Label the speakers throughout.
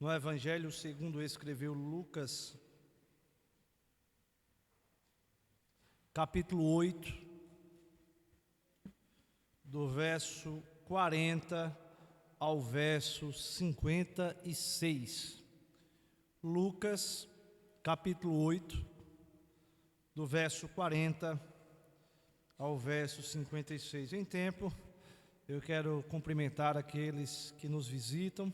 Speaker 1: no Evangelho segundo escreveu Lucas, capítulo 8, do verso 40 ao verso 56. Lucas, capítulo 8, do verso 40 ao verso 56. Em tempo, eu quero cumprimentar aqueles que nos visitam,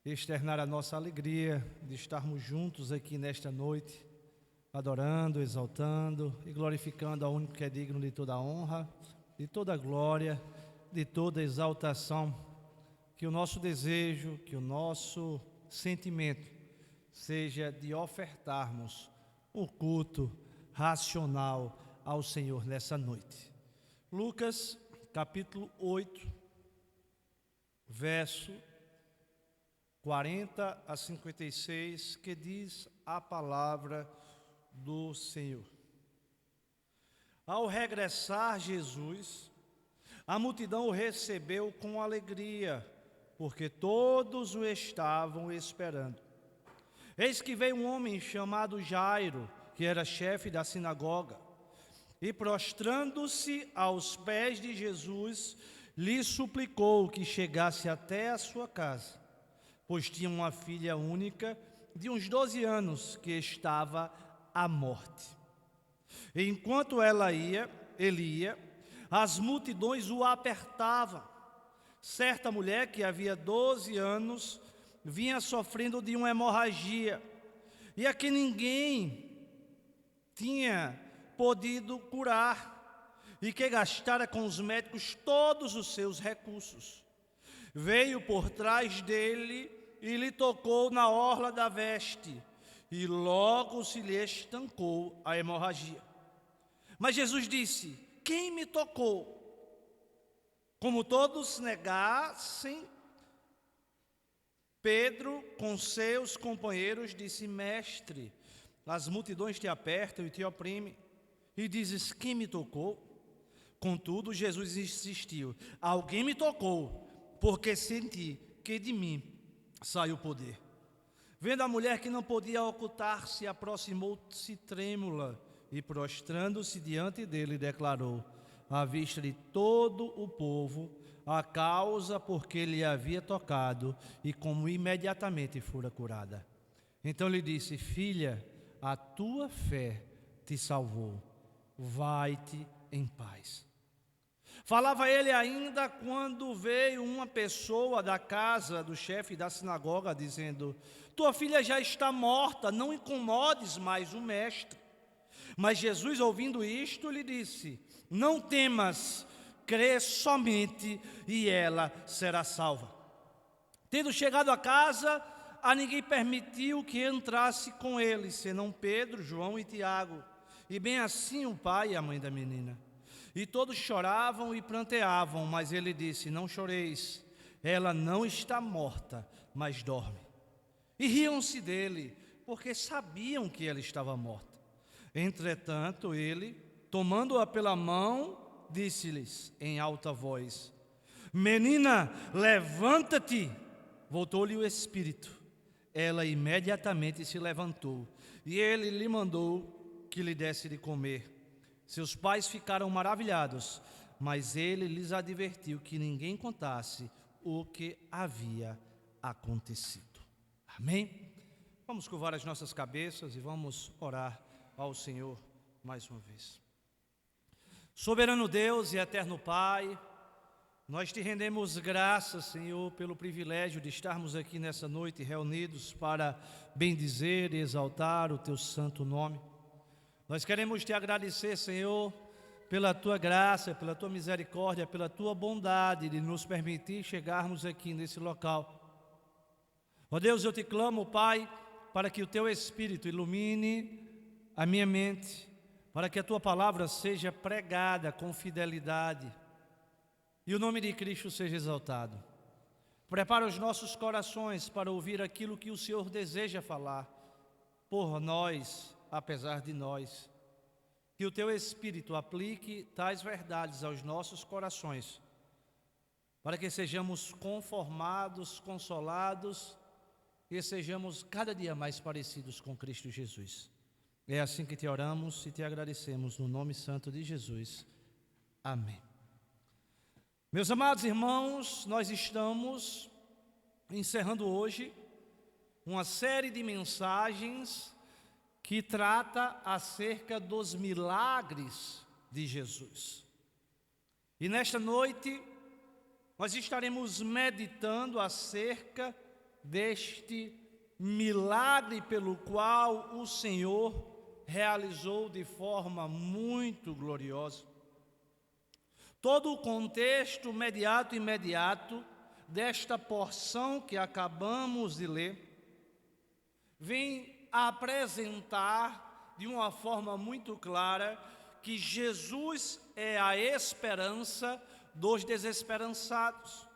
Speaker 1: externar a nossa alegria de estarmos juntos aqui nesta noite, adorando, exaltando e glorificando ao único que é digno de toda a honra, de toda a glória, de toda a exaltação. Que o nosso desejo, que o nosso sentimento seja de ofertarmos um culto racional ao Senhor nessa noite. Lucas, capítulo 8, verso 40 a 56, que diz a palavra do Senhor. Ao regressar Jesus, a multidão o recebeu com alegria, porque todos o estavam esperando. Eis que veio um homem chamado Jairo, que era chefe da sinagoga, e prostrando-se aos pés de Jesus, lhe suplicou que chegasse até a sua casa, pois tinha uma filha única de uns 12 anos que estava à morte. E enquanto ele ia, as multidões o apertavam. Certa mulher que havia 12 anos vinha sofrendo de uma hemorragia, e a que ninguém tinha podido curar, e que gastara com os médicos todos os seus recursos. Veio por trás dele e lhe tocou na orla da veste, e logo se lhe estancou a hemorragia. Mas Jesus disse: quem me tocou? Como todos negassem, Pedro, com seus companheiros, disse: mestre, as multidões te apertam e te oprimem, e dizes: quem me tocou? Contudo, Jesus insistiu: alguém me tocou, porque senti que de mim saiu o poder. Vendo a mulher que não podia ocultar-se, aproximou-se trêmula e, prostrando-se diante dele, declarou, à vista de todo o povo, a causa por que lhe havia tocado e como imediatamente fora curada. Então lhe disse: filha, a tua fé te salvou, vai-te em paz. Falava ele ainda quando veio uma pessoa da casa do chefe da sinagoga, dizendo: tua filha já está morta, não incomodes mais o mestre. Mas Jesus, ouvindo isto, lhe disse: não temas, crê somente e ela será salva. Tendo chegado a casa, a ninguém permitiu que entrasse com ele, senão Pedro, João e Tiago, e bem assim o pai e a mãe da menina. E todos choravam e pranteavam, mas ele disse: não choreis, ela não está morta, mas dorme. E riam-se dele, porque sabiam que ela estava morta. Entretanto, ele, tomando-a pela mão, disse-lhes em alta voz: menina, levanta-te. Voltou-lhe o espírito. Ela imediatamente se levantou, e ele lhe mandou que lhe desse de comer. Seus pais ficaram maravilhados, mas ele lhes advertiu que ninguém contasse o que havia acontecido. Amém? Vamos curvar as nossas cabeças e vamos orar ao Senhor mais uma vez. Soberano Deus e eterno Pai, nós te rendemos graças, Senhor, pelo privilégio de estarmos aqui nessa noite reunidos para bendizer e exaltar o teu santo nome. Nós queremos te agradecer, Senhor, pela tua graça, pela tua misericórdia, pela tua bondade de nos permitir chegarmos aqui nesse local. Ó Deus, eu te clamo, Pai, para que o teu Espírito ilumine a minha mente, para que a tua palavra seja pregada com fidelidade e o nome de Cristo seja exaltado. Prepara os nossos corações para ouvir aquilo que o Senhor deseja falar por nós, apesar de nós. Que o teu Espírito aplique tais verdades aos nossos corações, para que sejamos conformados, consolados e sejamos cada dia mais parecidos com Cristo Jesus. É assim que te oramos e te agradecemos no nome santo de Jesus. Amém. Meus amados irmãos, nós estamos encerrando hoje uma série de mensagens que trata acerca dos milagres de Jesus. E nesta noite nós estaremos meditando acerca deste milagre pelo qual o Senhor realizou de forma muito gloriosa. Todo o contexto imediato desta porção que acabamos de ler vem a apresentar de uma forma muito clara que Jesus é a esperança dos desesperançados.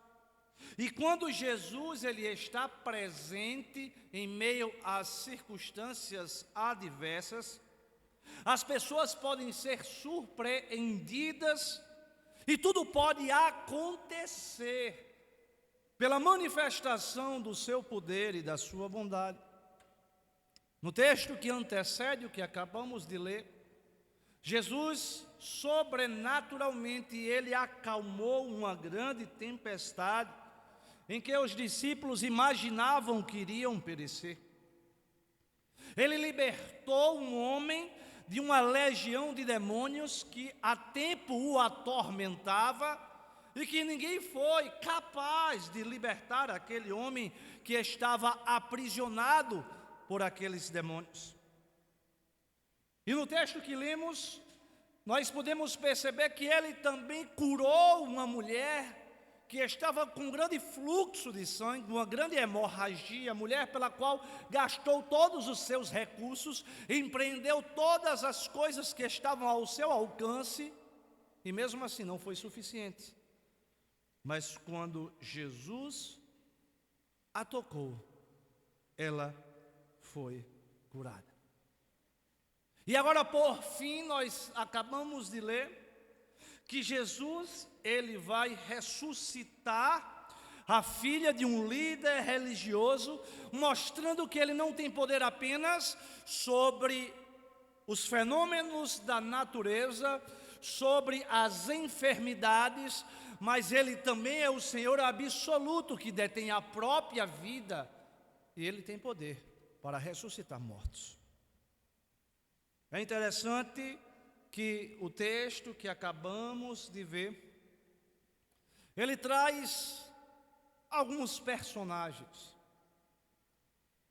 Speaker 1: E quando Jesus ele está presente em meio às circunstâncias adversas, as pessoas podem ser surpreendidas e tudo pode acontecer pela manifestação do seu poder e da sua bondade. No texto que antecede o que acabamos de ler, Jesus sobrenaturalmente ele acalmou uma grande tempestade em que os discípulos imaginavam que iriam perecer. Ele libertou um homem de uma legião de demônios que há tempo o atormentava e que ninguém foi capaz de libertar aquele homem que estava aprisionado por aqueles demônios. E no texto que lemos, nós podemos perceber que ele também curou uma mulher que estava com um grande fluxo de sangue, uma grande hemorragia, mulher pela qual gastou todos os seus recursos, empreendeu todas as coisas que estavam ao seu alcance, e mesmo assim não foi suficiente. Mas quando Jesus a tocou, ela foi curada. E agora, por fim, nós acabamos de ler que Jesus, ele vai ressuscitar a filha de um líder religioso, mostrando que ele não tem poder apenas sobre os fenômenos da natureza, sobre as enfermidades, mas ele também é o Senhor absoluto que detém a própria vida e ele tem poder para ressuscitar mortos. É interessante que o texto que acabamos de ver, ele traz alguns personagens.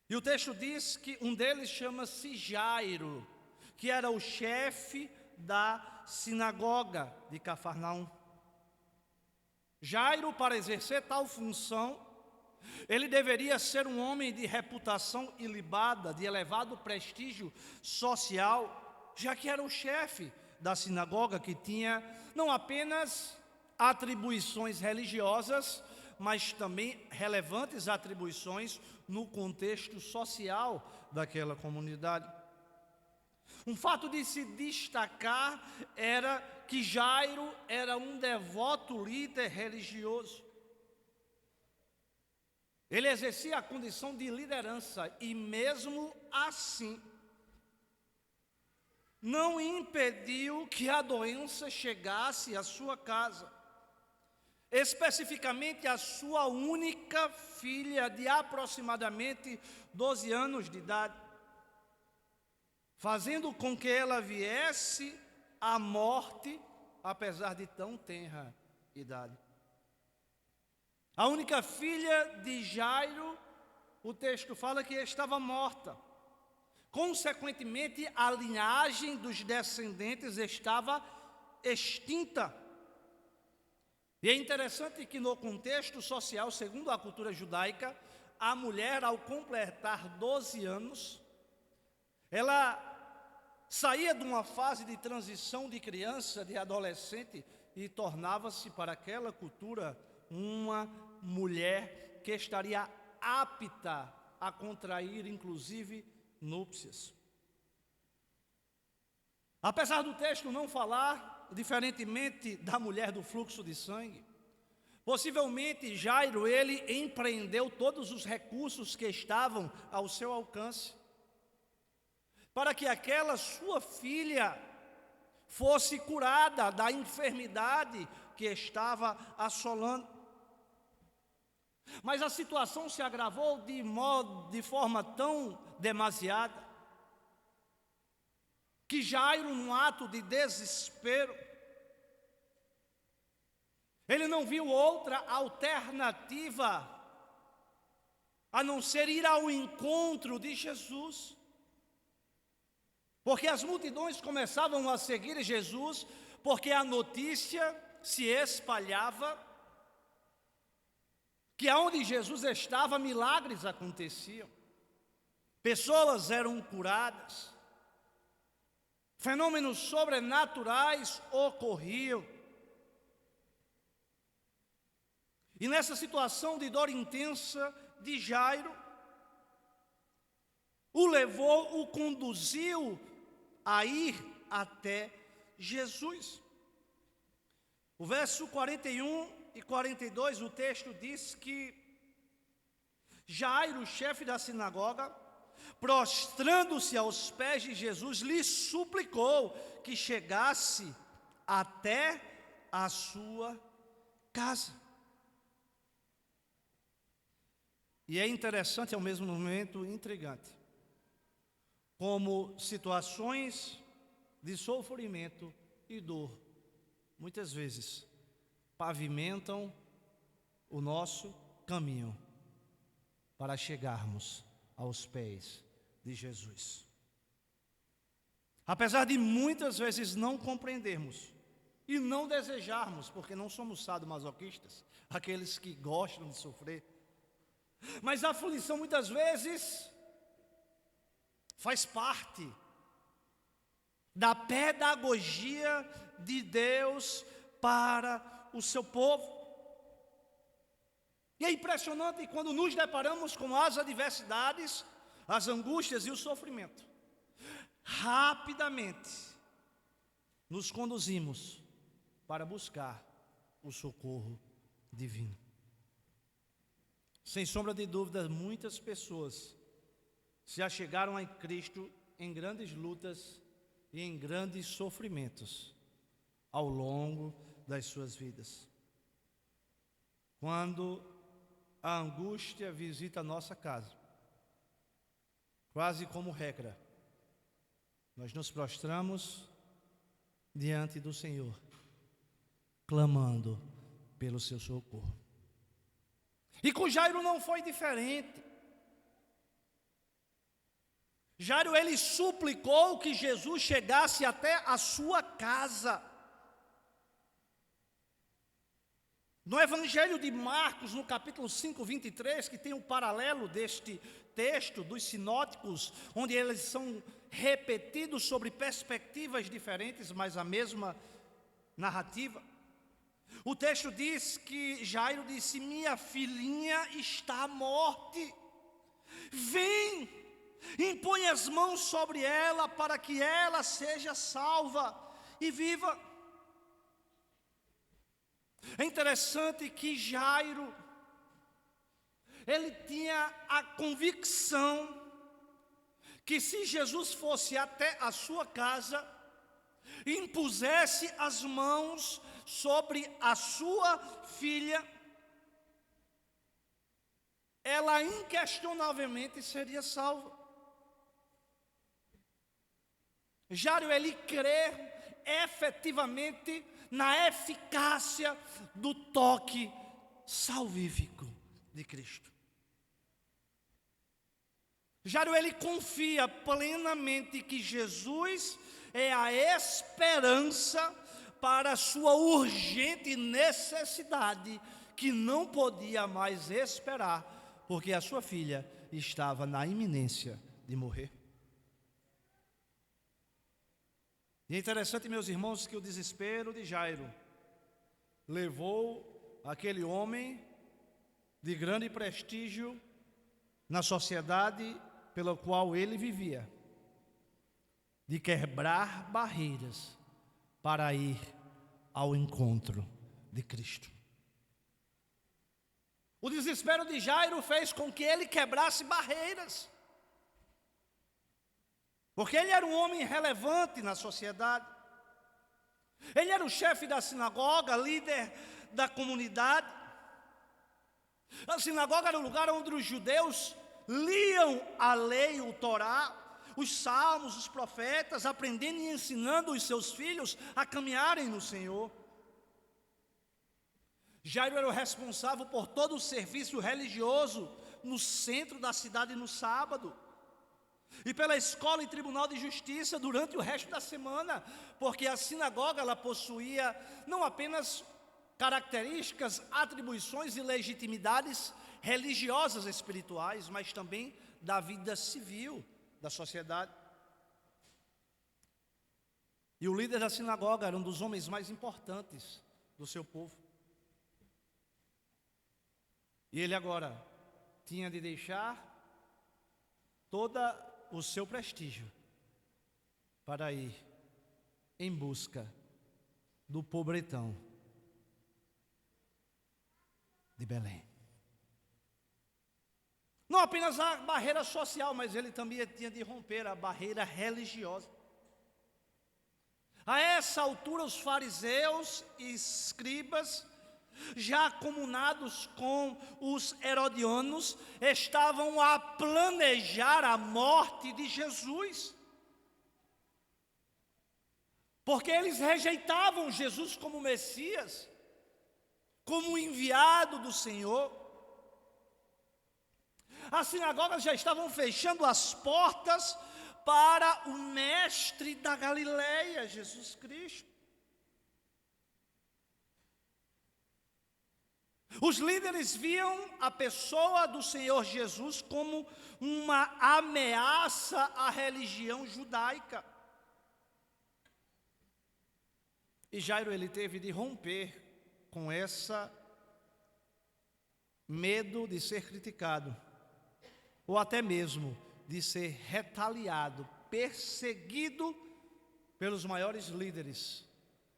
Speaker 1: E o texto diz que um deles chama-se Jairo, que era o chefe da sinagoga de Cafarnaum. Jairo, para exercer tal função, ele deveria ser um homem de reputação ilibada, de elevado prestígio social, já que era o chefe da sinagoga que tinha não apenas atribuições religiosas, mas também relevantes atribuições no contexto social daquela comunidade. Um fato de se destacar era que Jairo era um devoto líder religioso. Ele exercia a condição de liderança e mesmo assim não impediu que a doença chegasse à sua casa, especificamente a sua única filha de aproximadamente 12 anos de idade, fazendo com que ela viesse à morte, apesar de tão tenra idade. A única filha de Jairo, o texto fala que estava morta. Consequentemente, a linhagem dos descendentes estava extinta. E é interessante que no contexto social, segundo a cultura judaica, a mulher, ao completar 12 anos, ela saía de uma fase de transição de criança, de adolescente, e tornava-se para aquela cultura uma mulher que estaria apta a contrair, inclusive, núpcias. Apesar do texto não falar, diferentemente da mulher do fluxo de sangue, Possivelmente Jairo, ele empreendeu todos os recursos que estavam ao seu alcance, para que aquela sua filha fosse curada da enfermidade que estava assolando. Mas a situação se agravou de forma tão demasiada, que Jairo, num ato de desespero, ele não viu outra alternativa a não ser ir ao encontro de Jesus. Porque as multidões começavam a seguir Jesus, porque a notícia se espalhava que aonde Jesus estava, milagres aconteciam, pessoas eram curadas, fenômenos sobrenaturais ocorriam. E nessa situação de dor intensa de Jairo, o conduziu a ir até Jesus. O verso 41 e 42, o texto diz que Jairo, chefe da sinagoga, prostrando-se aos pés de Jesus, lhe suplicou que chegasse até a sua casa. E é interessante, ao mesmo momento intrigante, como situações de sofrimento e dor, muitas vezes, pavimentam o nosso caminho para chegarmos aos pés de Jesus. Apesar de muitas vezes não compreendermos e não desejarmos, porque não somos sadomasoquistas, aqueles que gostam de sofrer, mas a aflição muitas vezes faz parte da pedagogia de Deus para o seu povo. E é impressionante quando nos deparamos com as adversidades, as angústias e o sofrimento. Rapidamente nos conduzimos para buscar o socorro divino. Sem sombra de dúvida, muitas pessoas se achegaram a Cristo em grandes lutas e em grandes sofrimentos ao longo das suas vidas. Quando a angústia visita a nossa casa, quase como regra, nós nos prostramos diante do Senhor, clamando pelo seu socorro. E com Jairo não foi diferente. Jairo, ele suplicou que Jesus chegasse até a sua casa. No Evangelho de Marcos, no capítulo 5, 23, que tem um paralelo deste texto dos sinóticos, onde eles são repetidos sobre perspectivas diferentes, mas a mesma narrativa. O texto diz que Jairo disse: minha filhinha está à morte, vem, impõe as mãos sobre ela para que ela seja salva e viva. É interessante que Jairo, ele tinha a convicção que se Jesus fosse até a sua casa, impusesse as mãos sobre a sua filha, ela inquestionavelmente seria salva. Jairo, ele crê efetivamente na eficácia do toque salvífico de Cristo. Jairo, ele confia plenamente que Jesus é a esperança para a sua urgente necessidade, que não podia mais esperar, porque a sua filha estava na iminência de morrer. E é interessante, meus irmãos, que o desespero de Jairo levou aquele homem de grande prestígio na sociedade pela qual ele vivia, de quebrar barreiras para ir ao encontro de Cristo. O desespero de Jairo fez com que ele quebrasse barreiras. Porque ele era um homem relevante na sociedade. Ele era o chefe da sinagoga, líder da comunidade. A sinagoga era o lugar onde os judeus liam a lei, o Torá, os salmos, os profetas, aprendendo e ensinando os seus filhos a caminharem no Senhor. Jairo era o responsável por todo o serviço religioso no centro da cidade no sábado. E pela escola e tribunal de justiça durante o resto da semana, porque a sinagoga ela possuía não apenas características, atribuições e legitimidades religiosas espirituais, mas também da vida civil da sociedade. E o líder da sinagoga era um dos homens mais importantes do seu povo. E ele agora tinha de deixar todo o seu prestígio para ir em busca do pobretão de Belém. Não apenas a barreira social, mas ele também tinha de romper a barreira religiosa. A essa altura, os fariseus e escribas, já comunados com os herodianos, estavam a planejar a morte de Jesus. Porque eles rejeitavam Jesus como Messias, como enviado do Senhor. As sinagogas já estavam fechando as portas para o mestre da Galileia, Jesus Cristo. Os líderes viam a pessoa do Senhor Jesus como uma ameaça à religião judaica. E Jairo ele teve de romper com essa medo de ser criticado, ou até mesmo de ser retaliado, perseguido pelos maiores líderes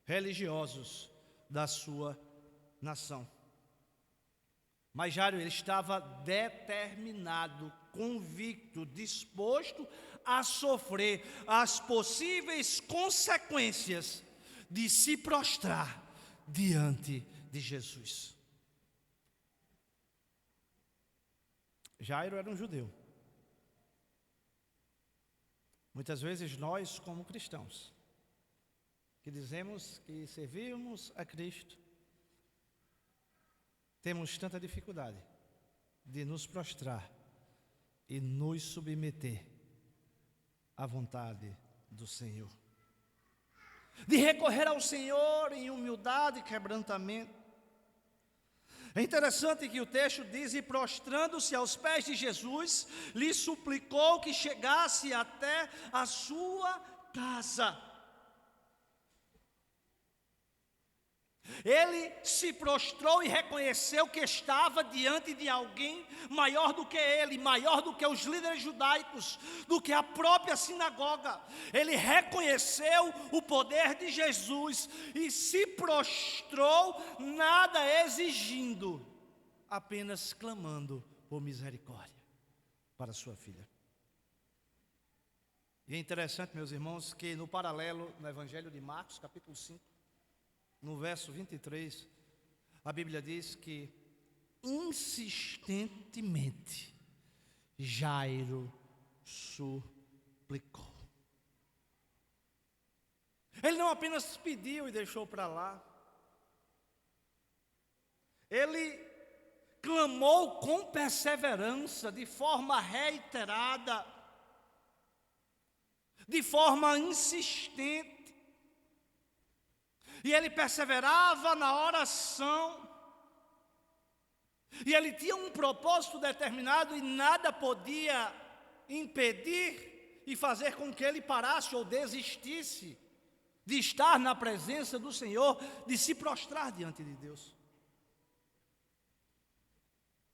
Speaker 1: religiosos da sua nação. Mas Jairo ele estava determinado, convicto, disposto a sofrer as possíveis consequências de se prostrar diante de Jesus. Jairo era um judeu. Muitas vezes nós, como cristãos, que dizemos que servimos a Cristo, temos tanta dificuldade de nos prostrar e nos submeter à vontade do Senhor. De recorrer ao Senhor em humildade e quebrantamento. É interessante que o texto diz: e prostrando-se aos pés de Jesus, lhe suplicou que chegasse até a sua casa. Ele se prostrou e reconheceu que estava diante de alguém maior do que ele, maior do que os líderes judaicos, do que a própria sinagoga. Ele reconheceu o poder de Jesus e se prostrou, nada exigindo, apenas clamando por misericórdia para sua filha. E é interessante, meus irmãos, que no paralelo, no Evangelho de Marcos, capítulo 5, no verso 23, a Bíblia diz que insistentemente Jairo suplicou. Ele não apenas pediu e deixou para lá, ele clamou com perseverança, de forma reiterada, de forma insistente. E ele perseverava na oração. E ele tinha um propósito determinado e nada podia impedir e fazer com que ele parasse ou desistisse de estar na presença do Senhor, de se prostrar diante de Deus.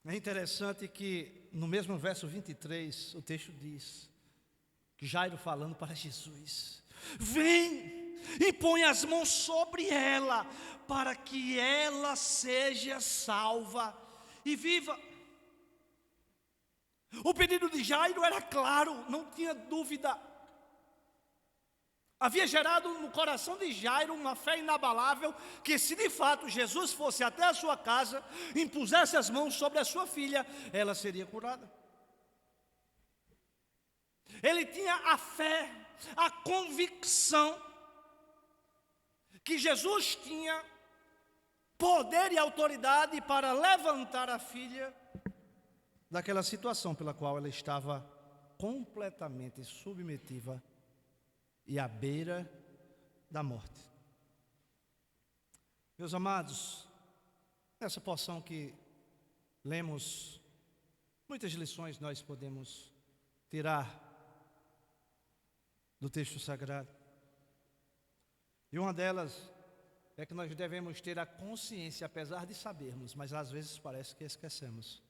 Speaker 1: É interessante que no mesmo verso 23, o texto diz, Jairo falando para Jesus: vem e põe as mãos sobre ela, para que ela seja salva e viva. O pedido de Jairo era claro, não tinha dúvida. Havia gerado no coração de Jairo uma fé inabalável que, se de fato Jesus fosse até a sua casa, impusesse as mãos sobre a sua filha, ela seria curada. Ele tinha a fé, a convicção que Jesus tinha poder e autoridade para levantar a filha daquela situação pela qual ela estava completamente submetiva e à beira da morte. Meus amados, nessa porção que lemos, muitas lições nós podemos tirar do texto sagrado. E uma delas é que nós devemos ter a consciência, apesar de sabermos, mas às vezes parece que esquecemos,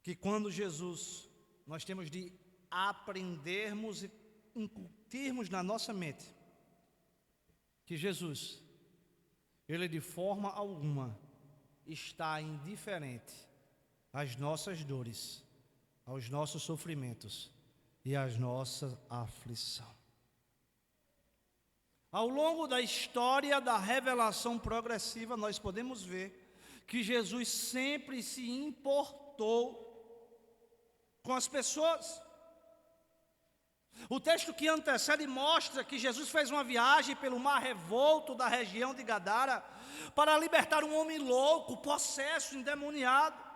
Speaker 1: que quando Jesus, nós temos de aprendermos e incutirmos na nossa mente que Jesus, Ele de forma alguma está indiferente às nossas dores, aos nossos sofrimentos e às nossas aflições. Ao longo da história da revelação progressiva, nós podemos ver que Jesus sempre se importou com as pessoas. O texto que antecede mostra que Jesus fez uma viagem pelo mar revolto da região de Gadara para libertar um homem louco, possesso, endemoniado.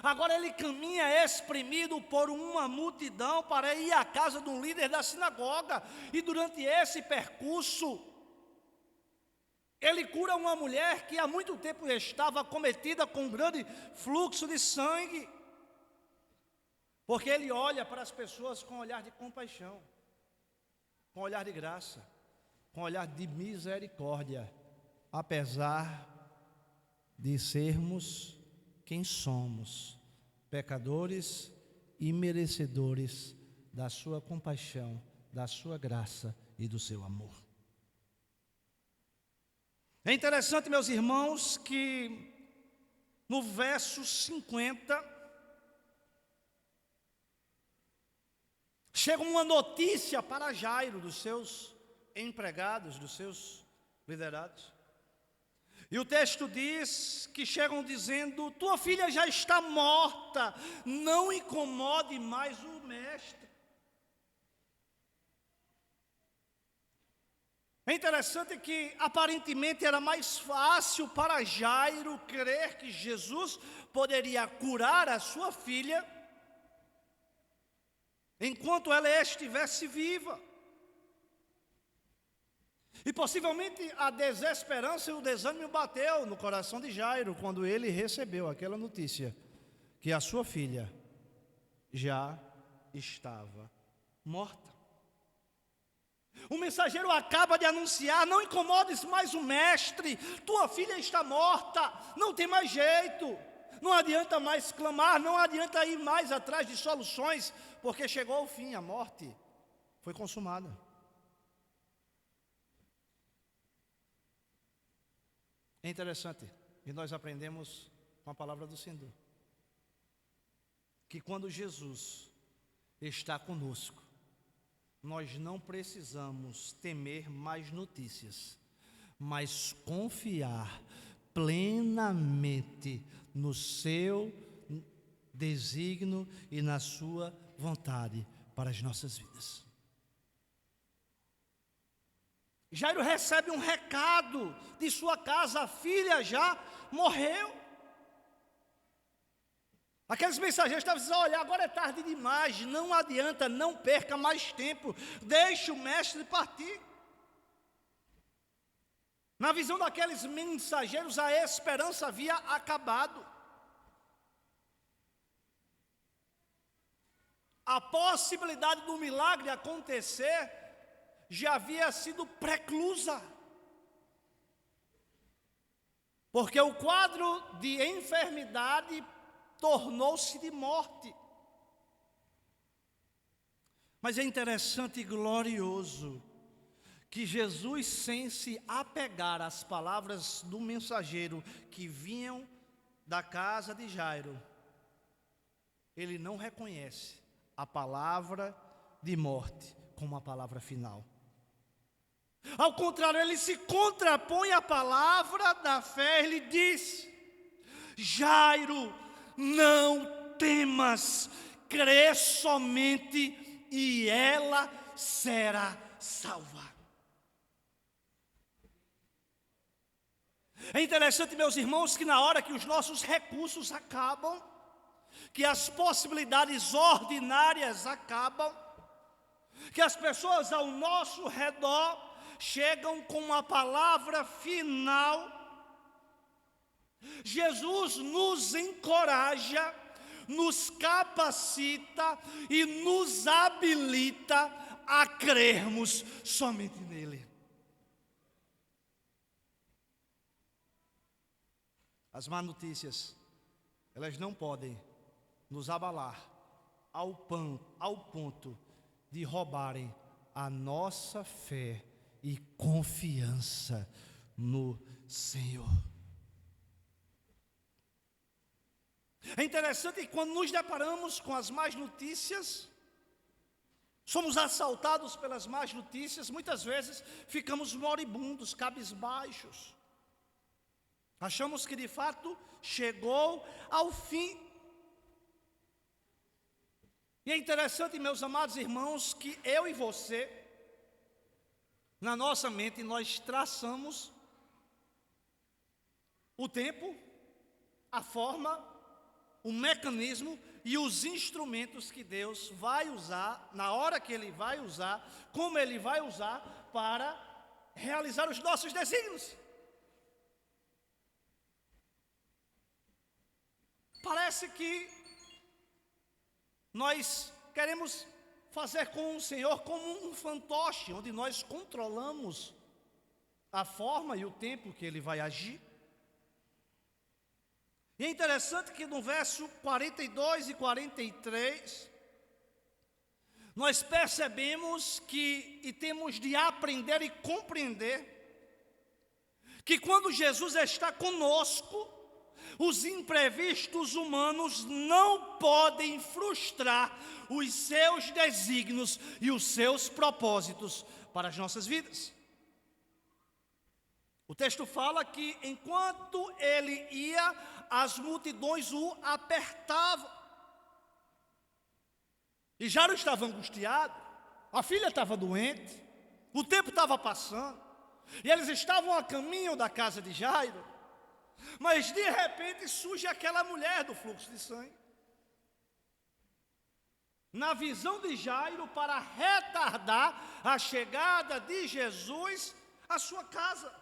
Speaker 1: Agora ele caminha exprimido por uma multidão para ir à casa de um líder da sinagoga. E durante esse percurso, ele cura uma mulher que há muito tempo estava acometida com um grande fluxo de sangue. Porque ele olha para as pessoas com um olhar de compaixão, com um olhar de graça, com um olhar de misericórdia, apesar de sermos quem somos, pecadores e merecedores da sua compaixão, da sua graça e do seu amor. É interessante, meus irmãos, que no verso 50, chega uma notícia para Jairo, dos seus empregados, dos seus liderados. E o texto diz que chegam dizendo: tua filha já está morta, não incomode mais o mestre. É interessante que aparentemente era mais fácil para Jairo crer que Jesus poderia curar a sua filha enquanto ela estivesse viva. E possivelmente a desesperança e o desânimo bateu no coração de Jairo quando ele recebeu aquela notícia que a sua filha já estava morta. O mensageiro acaba de anunciar: não incomodes mais o mestre, tua filha está morta, não tem mais jeito, não adianta mais clamar, não adianta ir mais atrás de soluções, porque chegou o fim, a morte foi consumada. É interessante, e nós aprendemos com a palavra do Senhor, que quando Jesus está conosco, nós não precisamos temer mais notícias, mas confiar plenamente no seu desígnio e na sua vontade para as nossas vidas. Jairo recebe um recado de sua casa: a filha já morreu. Aqueles mensageiros estavam dizendo: olha, agora é tarde demais, não adianta, não perca mais tempo, deixe o mestre partir. Na visão daqueles mensageiros, a esperança havia acabado. A possibilidade do milagre acontecer já havia sido preclusa, porque o quadro de enfermidade tornou-se de morte. Mas é interessante e glorioso que Jesus, sem se apegar às palavras do mensageiro que vinham da casa de Jairo, ele não reconhece a palavra de morte como a palavra final. Ao contrário, ele se contrapõe à palavra da fé. Ele diz: Jairo, não temas, crê somente e ela será salva. É interessante, meus irmãos, que na hora que os nossos recursos acabam, que as possibilidades ordinárias acabam, que as pessoas ao nosso redor chegam com uma palavra final, Jesus nos encoraja, nos capacita e nos habilita a crermos somente nele. As más notícias, elas não podem nos abalar ao ponto de roubarem a nossa fé e confiança no Senhor. É interessante que quando nos deparamos com as más notícias, somos assaltados pelas más notícias, muitas vezes ficamos moribundos, cabisbaixos. Achamos que de fato chegou ao fim. E é interessante, meus amados irmãos, que eu e você, na nossa mente, nós traçamos o tempo, a forma, o mecanismo e os instrumentos que Deus vai usar, na hora que Ele vai usar, como Ele vai usar para realizar os nossos desígnios. Parece que nós queremos fazer com o Senhor como um fantoche, onde nós controlamos a forma e o tempo que Ele vai agir. E é interessante que no verso 42 e 43, nós percebemos que, e temos de aprender e compreender, que quando Jesus está conosco, os imprevistos humanos não podem frustrar os seus desígnios e os seus propósitos para as nossas vidas. O texto fala que enquanto ele ia, as multidões o apertavam. E Jairo estava angustiado, a filha estava doente, o tempo estava passando, e eles estavam a caminho da casa de Jairo. Mas de repente surge aquela mulher do fluxo de sangue. Na visão de Jairo, para retardar a chegada de Jesus à sua casa.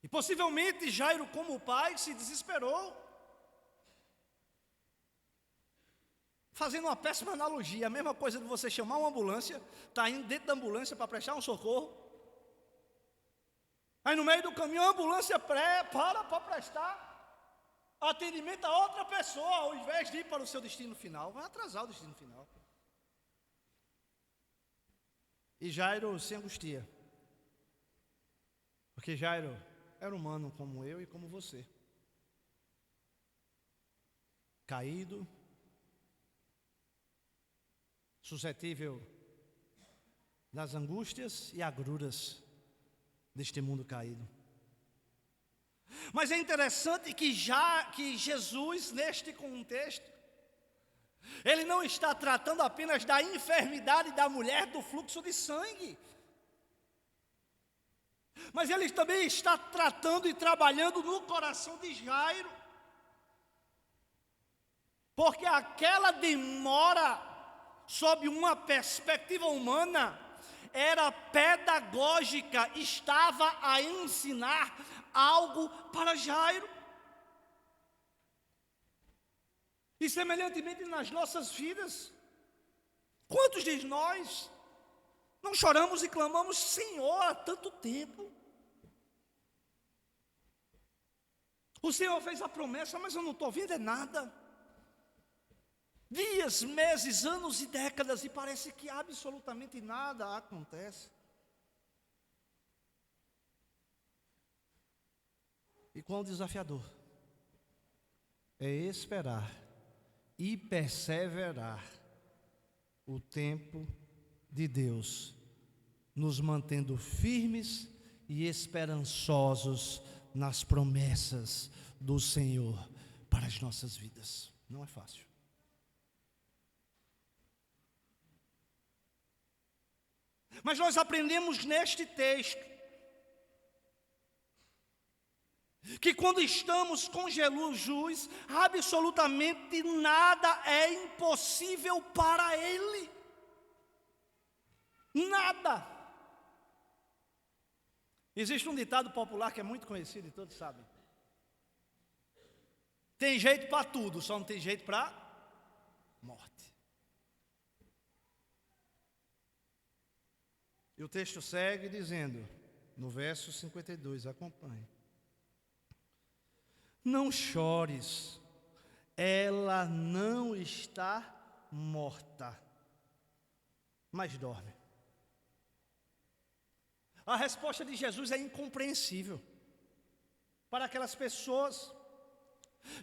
Speaker 1: E possivelmente Jairo, como pai, se desesperou. Fazendo uma péssima analogia, a mesma coisa de você chamar uma ambulância, está indo dentro da ambulância para prestar um socorro. Aí no meio do caminho a ambulância para prestar atendimento a outra pessoa, ao invés de ir para o seu destino final. Vai atrasar o destino final. E Jairo se angustia, porque Jairo era humano como eu e como você, caído, suscetível das angústias e agruras deste mundo caído. Mas é interessante que Jesus, neste contexto, ele não está tratando apenas da enfermidade da mulher do fluxo de sangue, mas ele também está tratando e trabalhando no coração de Jairo, porque aquela demora, sob uma perspectiva humana, era pedagógica, estava a ensinar algo para Jairo. E semelhantemente nas nossas vidas, quantos de nós não choramos e clamamos: Senhor, há tanto tempo, o Senhor fez a promessa, mas eu não estou vendo nada. Dias, meses, anos e décadas, e parece que absolutamente nada acontece. E quão desafiador é esperar e perseverar o tempo de Deus, nos mantendo firmes e esperançosos nas promessas do Senhor para as nossas vidas. Não é fácil. Mas nós aprendemos neste texto que quando estamos com Jesus, absolutamente nada é impossível para Ele. Nada. Existe um ditado popular que é muito conhecido e todos sabem. Tem jeito para tudo, só não tem jeito para morte. E o texto segue dizendo, no verso 52, acompanhe. Não chores, ela não está morta, mas dorme. A resposta de Jesus é incompreensível para aquelas pessoas,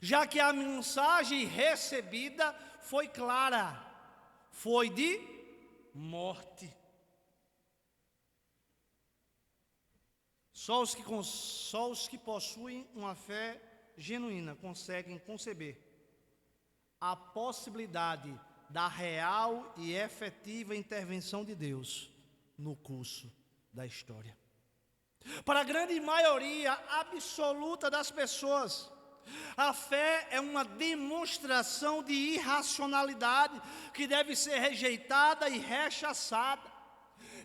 Speaker 1: já que a mensagem recebida foi clara, foi de morte. Só os que possuem uma fé genuína conseguem conceber a possibilidade da real e efetiva intervenção de Deus no curso da história. Para a grande maioria absoluta das pessoas, a fé é uma demonstração de irracionalidade que deve ser rejeitada e rechaçada.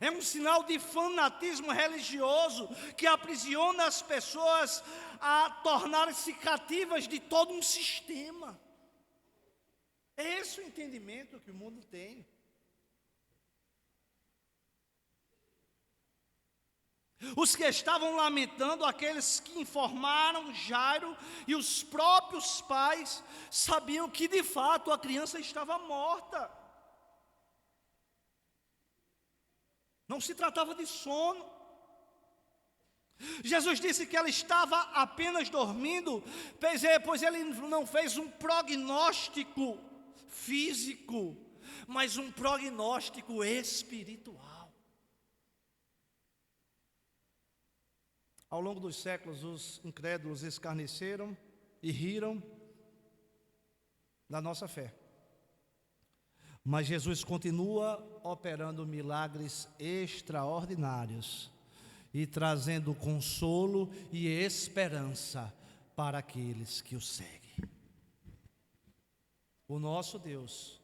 Speaker 1: É um sinal de fanatismo religioso que aprisiona as pessoas a tornarem-se cativas de todo um sistema. É esse o entendimento que o mundo tem. Os que estavam lamentando, aqueles que informaram Jairo e os próprios pais, sabiam que de fato a criança estava morta. Não se tratava de sono. Jesus disse que ela estava apenas dormindo, pois ele não fez um prognóstico físico, mas um prognóstico espiritual. Ao longo dos séculos, os incrédulos escarneceram e riram da nossa fé. Mas Jesus continua operando milagres extraordinários e trazendo consolo e esperança para aqueles que o seguem. O nosso Deus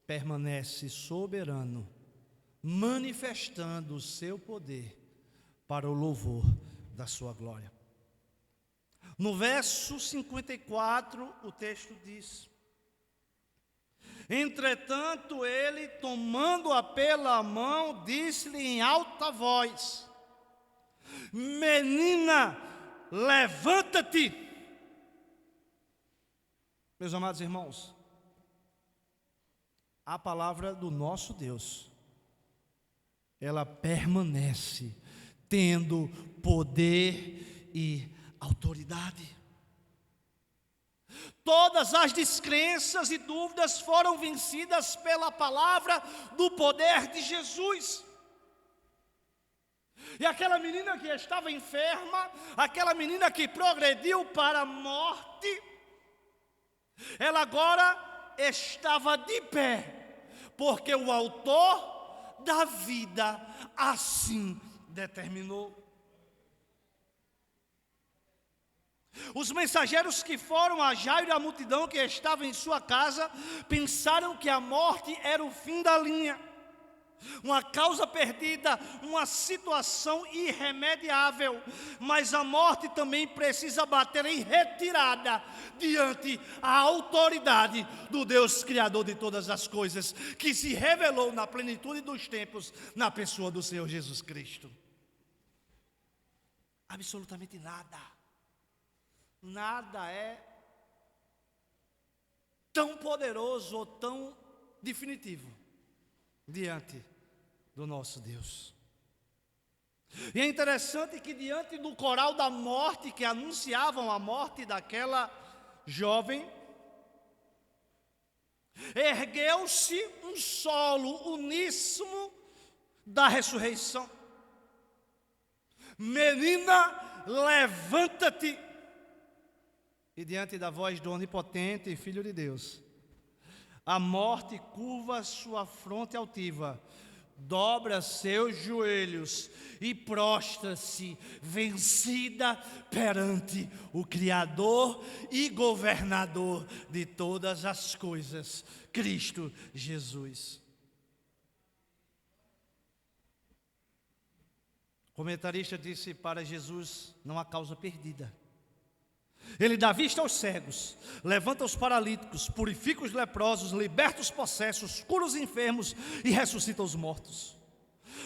Speaker 1: permanece soberano, manifestando o seu poder para o louvor da sua glória. No verso 54, o texto diz: entretanto, ele, tomando-a pela mão, disse-lhe em alta voz: menina, levanta-te. Meus amados irmãos, a palavra do nosso Deus, ela permanece tendo poder e autoridade. Todas as descrenças e dúvidas foram vencidas pela palavra do poder de Jesus. E aquela menina que estava enferma, aquela menina que progrediu para a morte, ela agora estava de pé, porque o autor da vida assim determinou. Os mensageiros que foram a Jairo e a multidão que estava em sua casa pensaram que a morte era o fim da linha, uma causa perdida, uma situação irremediável. Mas a morte também precisa bater em retirada diante a autoridade do Deus Criador de todas as coisas, que se revelou na plenitude dos tempos na pessoa do Senhor Jesus Cristo. Absolutamente nada é tão poderoso ou tão definitivo diante do nosso Deus. E é interessante que diante do coral da morte, que anunciavam a morte daquela jovem, ergueu-se um solo uníssono da ressurreição. Menina, levanta-te. E diante da voz do onipotente Filho de Deus, a morte curva sua fronte altiva, dobra seus joelhos e prostra-se vencida perante o Criador e Governador de todas as coisas, Cristo Jesus. O comentarista disse: para Jesus não há causa perdida. Ele dá vista aos cegos, levanta os paralíticos, purifica os leprosos, liberta os possessos, cura os enfermos e ressuscita os mortos.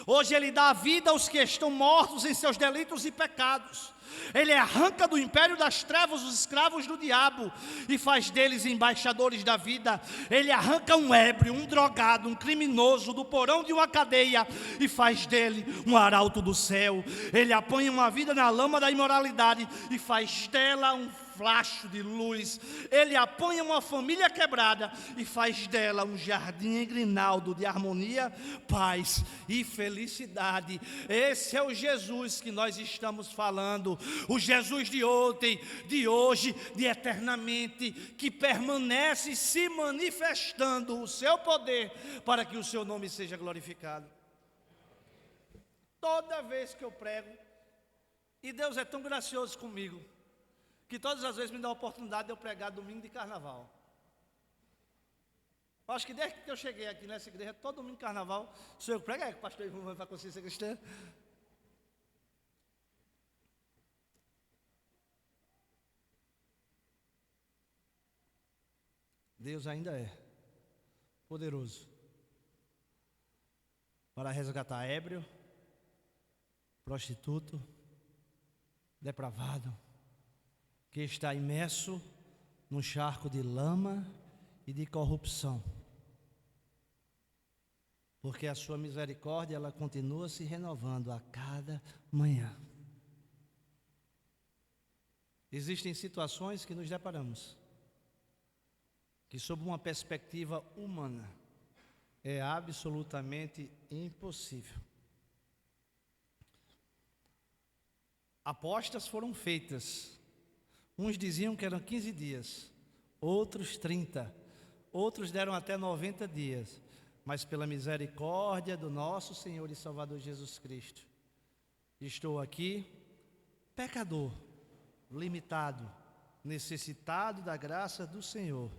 Speaker 1: Hoje Ele dá vida aos que estão mortos em seus delitos e pecados. Ele arranca do império das trevas os escravos do diabo e faz deles embaixadores da vida. Ele arranca um ébrio, um drogado, um criminoso do porão de uma cadeia e faz dele um arauto do céu. Ele apanha uma vida na lama da imoralidade e faz dela um flacho de luz. Ele apanha uma família quebrada e faz dela um jardim engrinaldo de harmonia, paz e felicidade. Esse é o Jesus que nós estamos falando, o Jesus de ontem, de hoje, de eternamente, que permanece se manifestando o seu poder para que o seu nome seja glorificado. Toda vez que eu prego, e Deus é tão gracioso comigo, que todas as vezes me dá a oportunidade de eu pregar domingo de carnaval. Eu acho que desde que eu cheguei aqui nessa igreja, todo domingo de carnaval, sou eu que prego, pastor Ivan vai para a consciência cristã. Deus ainda é poderoso para resgatar ébrio, prostituto, depravado, que está imerso num charco de lama e de corrupção, porque a sua misericórdia, ela continua se renovando a cada manhã. Existem situações que nos deparamos, que sob uma perspectiva humana, é absolutamente impossível. Apostas foram feitas. Uns diziam que eram 15 dias, outros 30, outros deram até 90 dias. Mas pela misericórdia do nosso Senhor e Salvador Jesus Cristo, estou aqui, pecador, limitado, necessitado da graça do Senhor,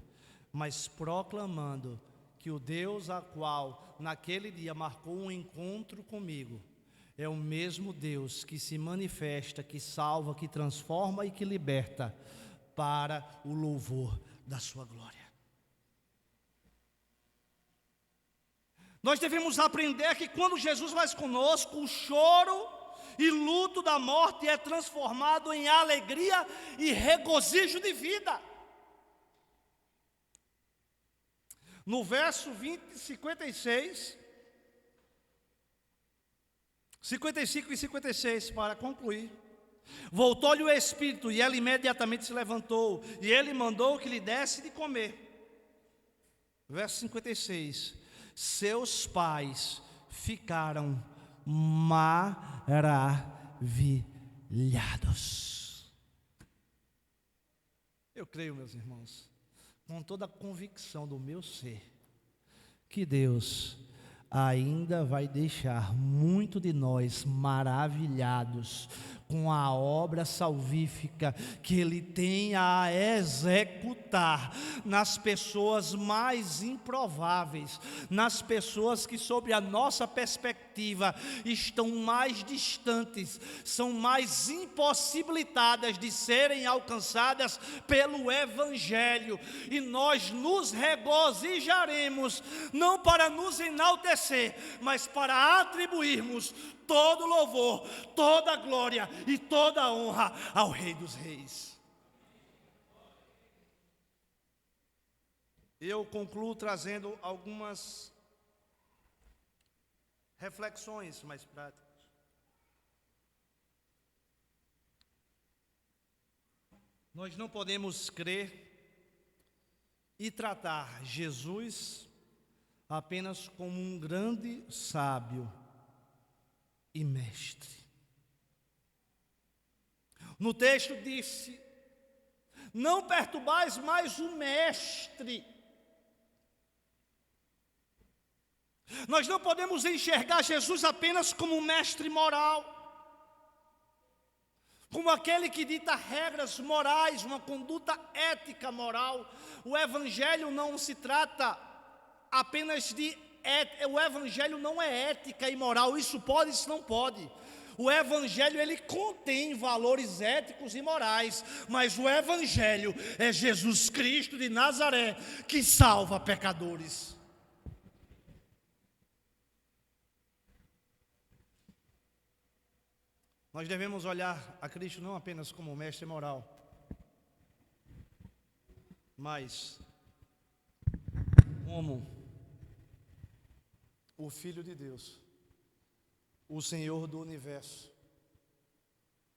Speaker 1: mas proclamando que o Deus a qual naquele dia marcou um encontro comigo, é o mesmo Deus que se manifesta, que salva, que transforma e que liberta para o louvor da sua glória. Nós devemos aprender que quando Jesus vai conosco, o choro e luto da morte é transformado em alegria e regozijo de vida. No verso 55 e 56, para concluir. Voltou-lhe o espírito e ela imediatamente se levantou, e ele mandou que lhe desse de comer. Verso 56. Seus pais ficaram maravilhados. Eu creio, meus irmãos, com toda a convicção do meu ser, que Deus ainda vai deixar muito de nós maravilhados com a obra salvífica que Ele tem a executar nas pessoas mais improváveis, nas pessoas que sob a nossa perspectiva estão mais distantes, são mais impossibilitadas de serem alcançadas pelo Evangelho, e nós nos regozijaremos, não para nos enaltecer, mas para atribuirmos todo louvor, toda glória e toda honra ao Rei dos Reis. eu concluo trazendo algumas reflexões mais práticas. Nós não podemos crer e tratar Jesus apenas como um grande sábio e mestre. No texto disse: não perturbais mais o mestre. Nós não podemos enxergar Jesus apenas como um mestre moral, como aquele que dita regras morais, uma conduta ética moral. O Evangelho não se trata apenas de ética. O Evangelho não é ética e moral, isso pode, isso não pode. O Evangelho, ele contém valores éticos e morais, mas o Evangelho é Jesus Cristo de Nazaré, que salva pecadores. Nós devemos olhar a Cristo não apenas como mestre moral, mas como o Filho de Deus, o Senhor do universo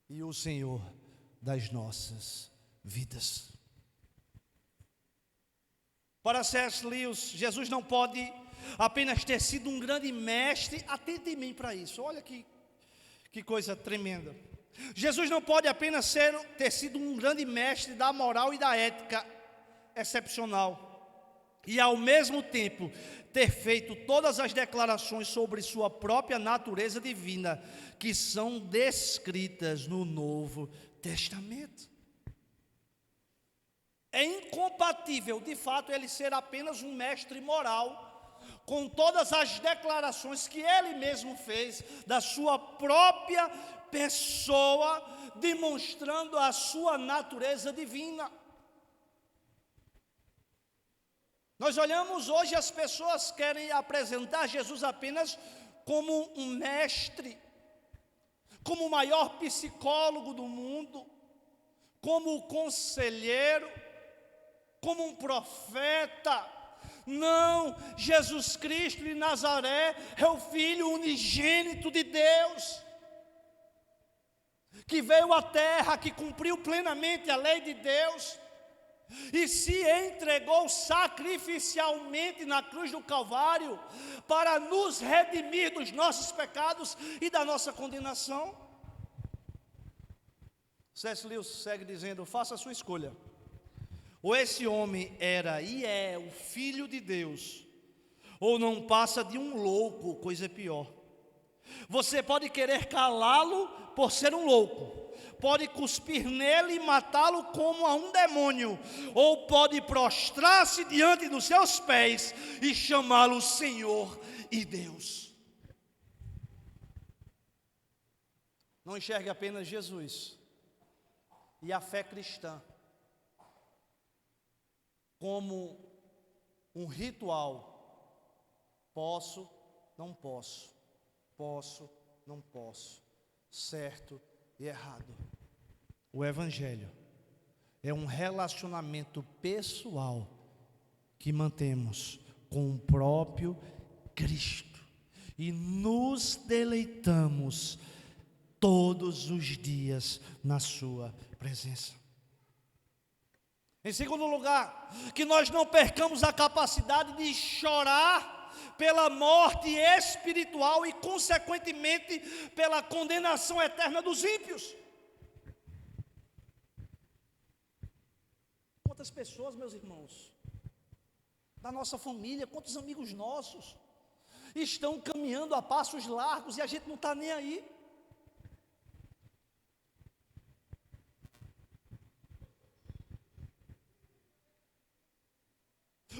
Speaker 1: e o Senhor das nossas vidas. Para C.S. Lewis, Jesus não pode apenas ter sido um grande mestre. Atente em mim para isso, olha que coisa tremenda. Jesus não pode apenas ter sido um grande mestre da moral e da ética excepcional, e ao mesmo tempo ter feito todas as declarações sobre sua própria natureza divina, que são descritas no Novo Testamento. É incompatível, de fato, ele ser apenas um mestre moral, com todas as declarações que ele mesmo fez da sua própria pessoa, demonstrando a sua natureza divina. Nós olhamos hoje, as pessoas querem apresentar Jesus apenas como um mestre, como o maior psicólogo do mundo, como o conselheiro, como um profeta. Não, Jesus Cristo de Nazaré é o Filho unigênito de Deus, que veio à terra, que cumpriu plenamente a lei de Deus, e se entregou sacrificialmente na cruz do Calvário, para nos redimir dos nossos pecados e da nossa condenação. C.S. Lewis segue dizendo: faça a sua escolha. Ou esse homem era e é o Filho de Deus, ou não passa de um louco, coisa pior. Você pode querer calá-lo por ser um louco, pode cuspir nele e matá-lo como a um demônio, ou pode prostrar-se diante dos seus pés e chamá-lo Senhor e Deus. Não enxergue apenas Jesus e a fé cristã como um ritual. Posso, não posso, posso, não posso, certo e errado. O Evangelho é um relacionamento pessoal que mantemos com o próprio Cristo e nos deleitamos todos os dias na sua presença. Em segundo lugar, que nós não percamos a capacidade de chorar pela morte espiritual e, consequentemente, pela condenação eterna dos ímpios. Quantas pessoas, meus irmãos, da nossa família, quantos amigos nossos estão caminhando a passos largos e a gente não está nem aí.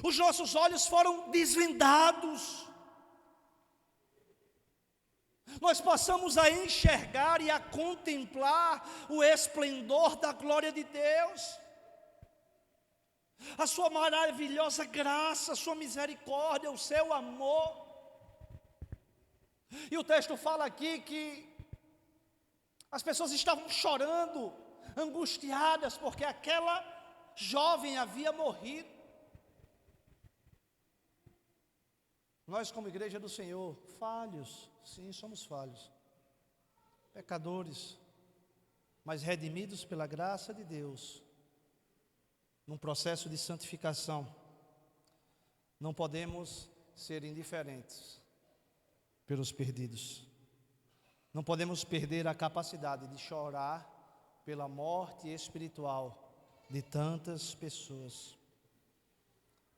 Speaker 1: Os nossos olhos foram desvendados. Nós passamos a enxergar e a contemplar o esplendor da glória de Deus, a sua maravilhosa graça, a sua misericórdia, o seu amor. E o texto fala aqui que as pessoas estavam chorando, angustiadas, porque aquela jovem havia morrido. Nós, como igreja do Senhor, falhos, sim, somos falhos, pecadores, mas redimidos pela graça de Deus, num processo de santificação. Não podemos ser indiferentes pelos perdidos. Não podemos perder a capacidade de chorar pela morte espiritual de tantas pessoas.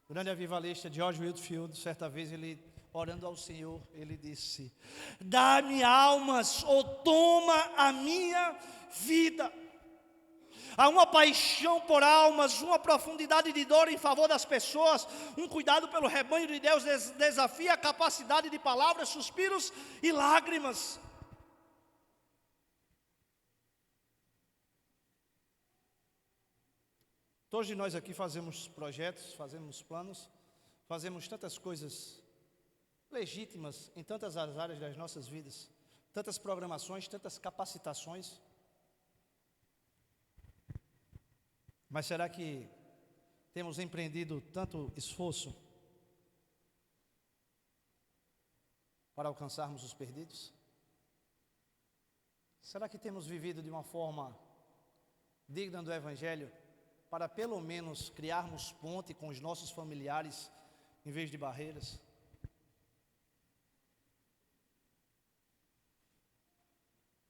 Speaker 1: O grande avivalista George Whitefield, certa vez, ele orando ao Senhor, ele disse: dá-me almas ou toma a minha vida. Há uma paixão por almas, uma profundidade de dor em favor das pessoas, um cuidado pelo rebanho de Deus desafia a capacidade de palavras, suspiros e lágrimas. Todos de nós aqui fazemos projetos, fazemos planos, fazemos tantas coisas legítimas em tantas áreas das nossas vidas, tantas programações, tantas capacitações. Mas será que temos empreendido tanto esforço para alcançarmos os perdidos? Será que temos vivido de uma forma digna do Evangelho, para pelo menos criarmos ponte com os nossos familiares, em vez de barreiras?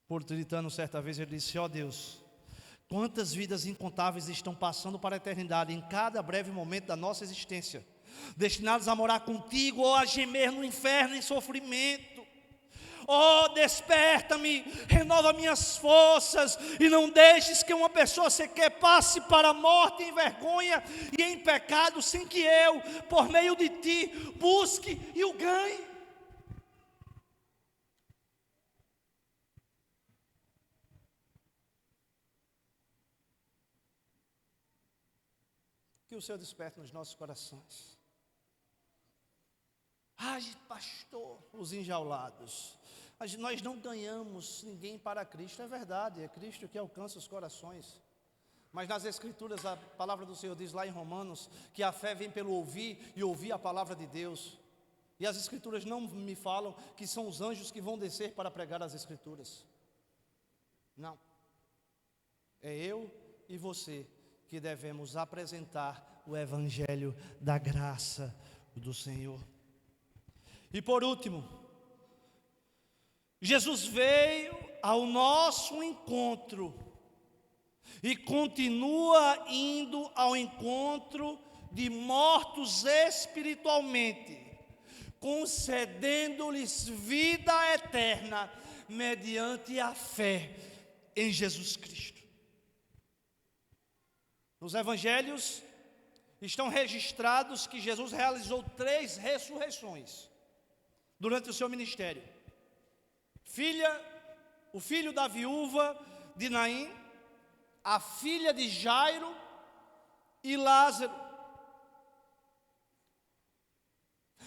Speaker 1: Puritano, certa vez, ele disse: ó Deus, quantas vidas incontáveis estão passando para a eternidade, em cada breve momento da nossa existência, destinados a morar contigo ou a gemer no inferno em sofrimento. Oh, desperta-me, renova minhas forças, e não deixes que uma pessoa sequer passe para a morte em vergonha e em pecado, sem que eu, por meio de ti, busque e o ganhe. Que o Senhor desperte nos nossos corações. Ai, pastor, os enjaulados. Nós não ganhamos ninguém para Cristo, é verdade, é Cristo que alcança os corações. Mas nas Escrituras, a palavra do Senhor diz lá em Romanos, que a fé vem pelo ouvir e ouvir a palavra de Deus. E as Escrituras não me falam que são os anjos que vão descer para pregar as Escrituras. Não. É eu e você que devemos apresentar o Evangelho da graça do Senhor. E por último, Jesus veio ao nosso encontro e continua indo ao encontro de mortos espiritualmente, concedendo-lhes vida eterna mediante a fé em Jesus Cristo. Nos evangelhos estão registrados que Jesus realizou 3 ressurreições durante o seu ministério. O filho da viúva de Naim, a filha de Jairo e Lázaro.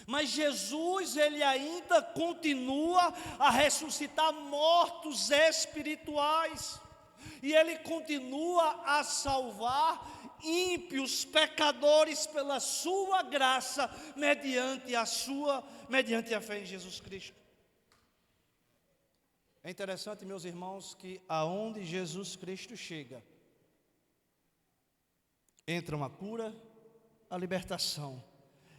Speaker 1: Mas Jesus, ele ainda continua a ressuscitar mortos espirituais. E ele continua a salvar ímpios, pecadores, pela sua graça, mediante a fé em Jesus Cristo. É interessante, meus irmãos, que aonde Jesus Cristo chega, entram a cura, a libertação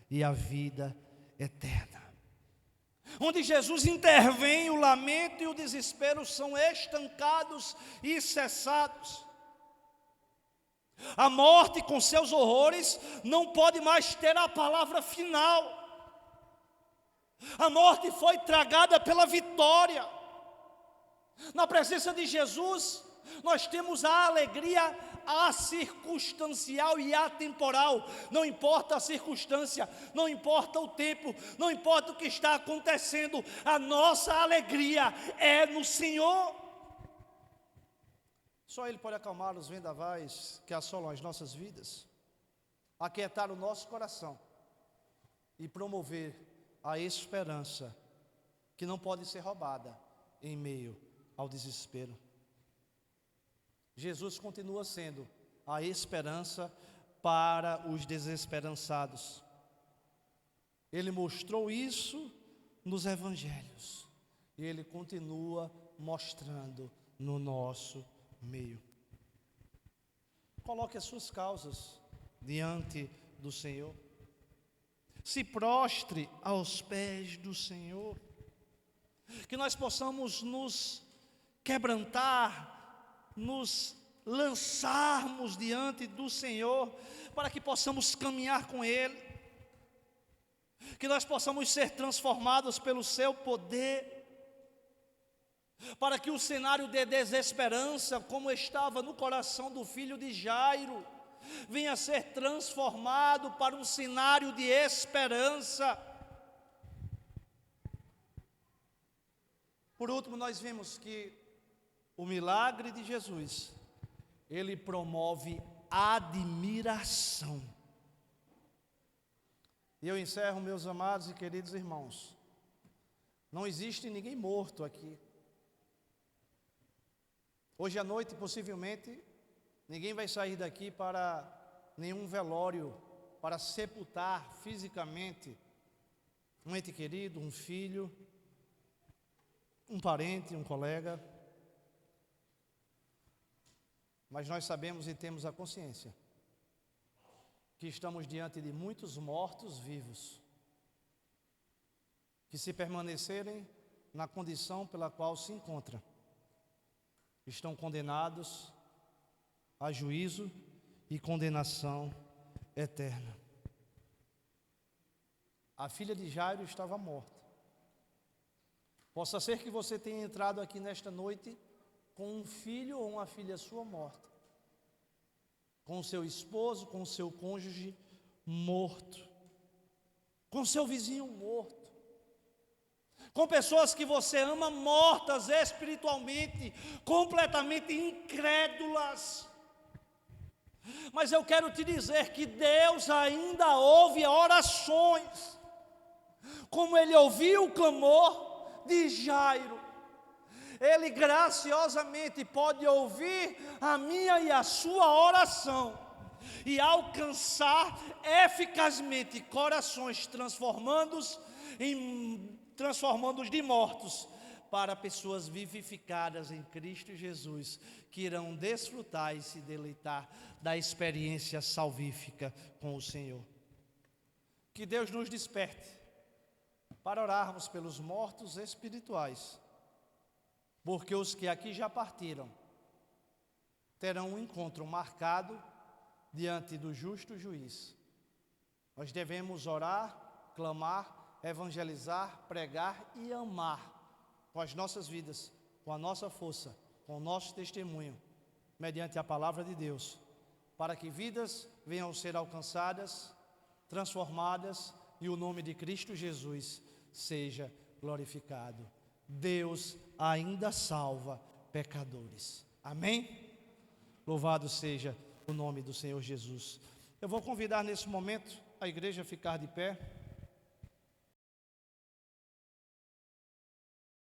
Speaker 1: e a vida eterna. Onde Jesus intervém, o lamento e o desespero são estancados e cessados. A morte, com seus horrores, não pode mais ter a palavra final. A morte foi tragada pela vitória. Na presença de Jesus, nós temos a alegria acircunstancial e atemporal. Não importa a circunstância, não importa o tempo, não importa o que está acontecendo, a nossa alegria é no Senhor. Só Ele pode acalmar os vendavais que assolam as nossas vidas, aquietar o nosso coração e promover a esperança que não pode ser roubada em meio ao desespero. Jesus continua sendo a esperança para os desesperançados. Ele mostrou isso nos evangelhos. E Ele continua mostrando no nosso meio. Coloque as suas causas diante do Senhor. Se prostre aos pés do Senhor. Que nós possamos nos quebrantar, nos lançarmos diante do Senhor, para que possamos caminhar com Ele. Que nós possamos ser transformados pelo seu poder. Para que o cenário de desesperança, como estava no coração do filho de Jairo, venha a ser transformado para um cenário de esperança. Por último, nós vimos que o milagre de Jesus, ele promove admiração. E eu encerro, meus amados e queridos irmãos. Não existe ninguém morto aqui. Hoje à noite, possivelmente, ninguém vai sair daqui para nenhum velório, para sepultar fisicamente um ente querido, um filho, um parente, um colega. Mas nós sabemos e temos a consciência que estamos diante de muitos mortos vivos, que se permanecerem na condição pela qual se encontram, estão condenados a juízo e condenação eterna. A filha de Jairo estava morta. Possa ser que você tenha entrado aqui nesta noite com um filho ou uma filha sua morta, com o seu esposo, com o seu cônjuge morto, com seu vizinho morto, com pessoas que você ama mortas espiritualmente, completamente incrédulas. Mas eu quero te dizer que Deus ainda ouve orações, como Ele ouviu o clamor de Jairo. Ele graciosamente pode ouvir a minha e a sua oração e alcançar eficazmente corações transformando-os de mortos para pessoas vivificadas em Cristo Jesus, que irão desfrutar e se deleitar da experiência salvífica com o Senhor. Que Deus nos desperte para orarmos pelos mortos espirituais, porque os que aqui já partiram terão um encontro marcado diante do justo juiz. Nós devemos orar, clamar, evangelizar, pregar e amar com as nossas vidas, com a nossa força, com o nosso testemunho, mediante a palavra de Deus, para que vidas venham a ser alcançadas, transformadas e o nome de Cristo Jesus seja glorificado. Deus ainda salva pecadores. Amém? Louvado seja o nome do Senhor Jesus. Eu vou convidar nesse momento a igreja a ficar de pé.